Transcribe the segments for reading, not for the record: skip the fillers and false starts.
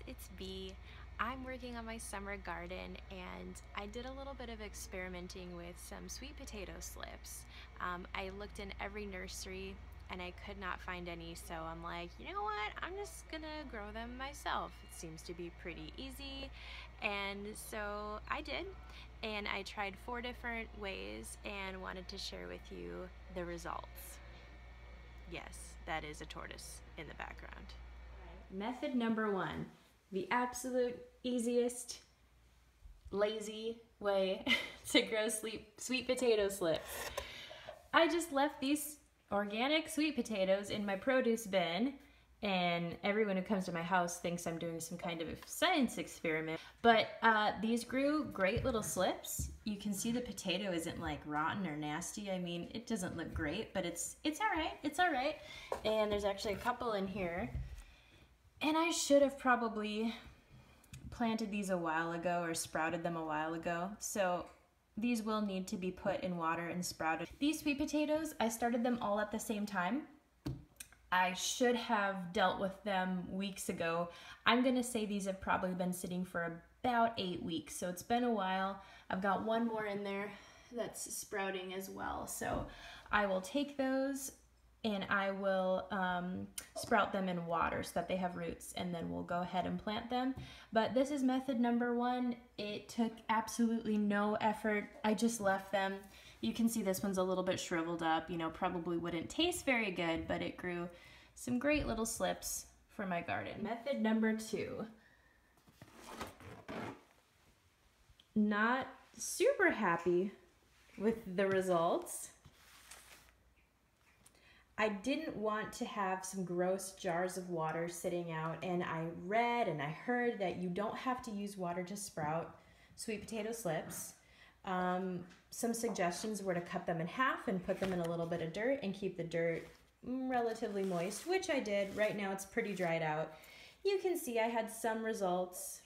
it's Bee. I'm working on my summer garden and I did a little bit of experimenting with some sweet potato slips. I looked in every nursery and I could not find any, so I'm like, you know what, I'm just gonna grow them myself. It seems to be pretty easy, and so I did, and I tried 4 different ways and wanted to share with you the results. Yes, that is a tortoise in the background. Method number 1, the absolute easiest, lazy way to grow sweet potato slips. I just left these organic sweet potatoes in my produce bin, and everyone who comes to my house thinks I'm doing some kind of science experiment. But these grew great little slips. You can see the potato isn't like rotten or nasty. I mean, it doesn't look great, but it's all right. It's all right. And there's actually a couple in here. And I should have probably planted these a while ago or sprouted them a while ago. So these will need to be put in water and sprouted. These sweet potatoes, I started them all at the same time. I should have dealt with them weeks ago. I'm gonna say these have probably been sitting for about 8 weeks, so it's been a while. I've got one more in there that's sprouting as well. So I will take those and I will sprout them in water so that they have roots, and then we'll go ahead and plant them. But this is method number 1. It took absolutely no effort. I just left them. You can see this one's a little bit shriveled up, you know, probably wouldn't taste very good, but it grew some great little slips for my garden. Method number 2. Not super happy with the results. I didn't want to have some gross jars of water sitting out, and I read and I heard that you don't have to use water to sprout sweet potato slips. Some suggestions were to cut them in half and put them in a little bit of dirt and keep the dirt relatively moist, which I did. Right now it's pretty dried out. You can see I had some results.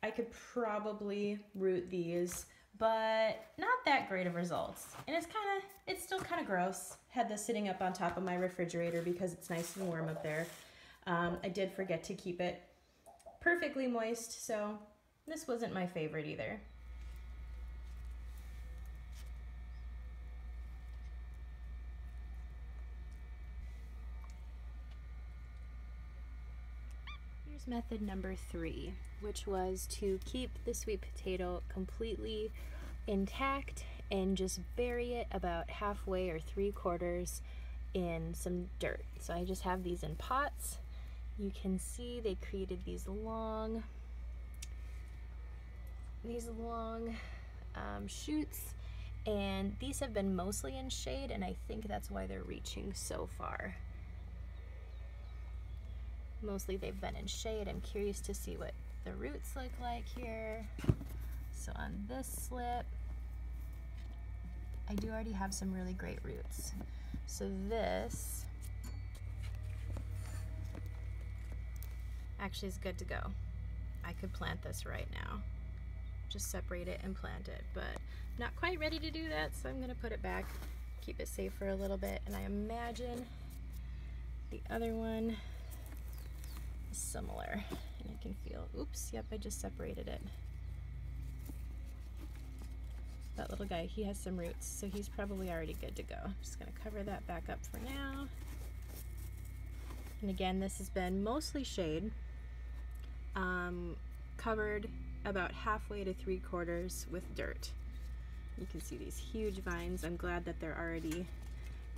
I could probably root these, but not that great of results. And it's still kind of gross. Had this sitting up on top of my refrigerator because it's nice and warm up there. I did forget to keep it perfectly moist, so this wasn't my favorite either. Here's method number 3, which was to keep the sweet potato completely intact and just bury it about halfway or 3/4 in some dirt. So I just have these in pots. You can see they created these long shoots, and these have been mostly in shade, and I think that's why they're reaching so far. Mostly they've been in shade. I'm curious to see what the roots look like here. So on this slip, I do already have some really great roots. So this actually is good to go. I could plant this right now. Just separate it and plant it, but not quite ready to do that, so I'm gonna put it back, keep it safe for a little bit, and I imagine the other one is similar. And I can feel, oops, yep, I just separated it. That little guy, he has some roots, so he's probably already good to go. I'm just gonna cover that back up for now. And again, this has been mostly shade, covered about halfway to 3/4 with dirt. You can see these huge vines. I'm glad that they're already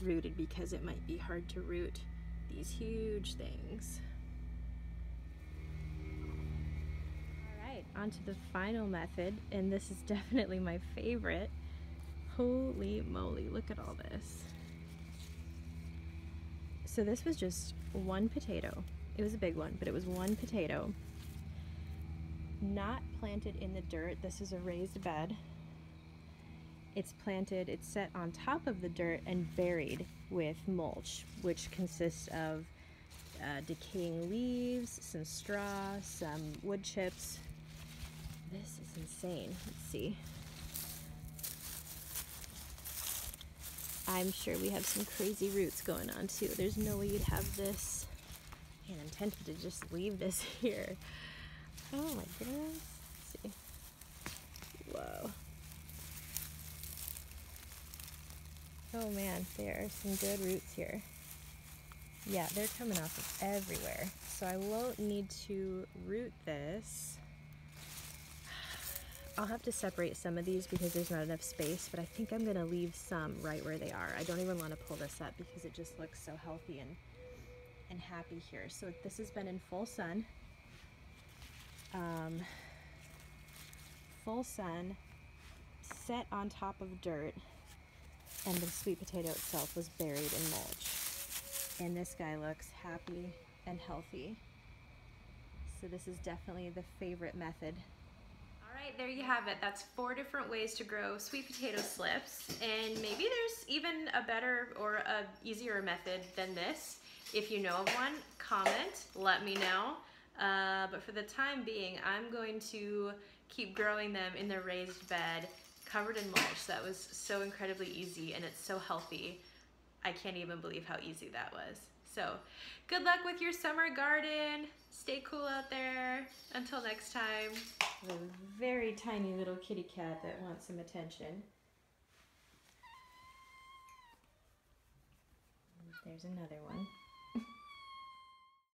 rooted because it might be hard to root these huge things. Onto the final method, and this is definitely my favorite. Holy moly, look at all this. So this was just one potato. It was a big one, but it was one potato. Not planted in the dirt. This is a raised bed. It's set on top of the dirt and buried with mulch, which consists of decaying leaves, some straw, some wood chips. This is insane. Let's see. I'm sure we have some crazy roots going on too. There's no way you'd have this. And I'm tempted to just leave this here. Oh my goodness. Let's see. Whoa. Oh man, there are some good roots here. Yeah, they're coming off of everywhere. So I won't need to root this. I'll have to separate some of these because there's not enough space, but I think I'm gonna leave some right where they are. I don't even want to pull this up because it just looks so healthy and happy here. So this has been in full sun. Full sun, set on top of dirt, and the sweet potato itself was buried in mulch. And this guy looks happy and healthy. So this is definitely the favorite method. All right, there you have it. That's 4 different ways to grow sweet potato slips. And maybe there's even a better or a easier method than this. If you know of one, comment, let me know. But for the time being, I'm going to keep growing them in the raised bed, covered in mulch. That was so incredibly easy, and it's so healthy. I can't even believe how easy that was. So good luck with your summer garden. Stay cool out there. Until next time. A very tiny little kitty cat that wants some attention. There's another one.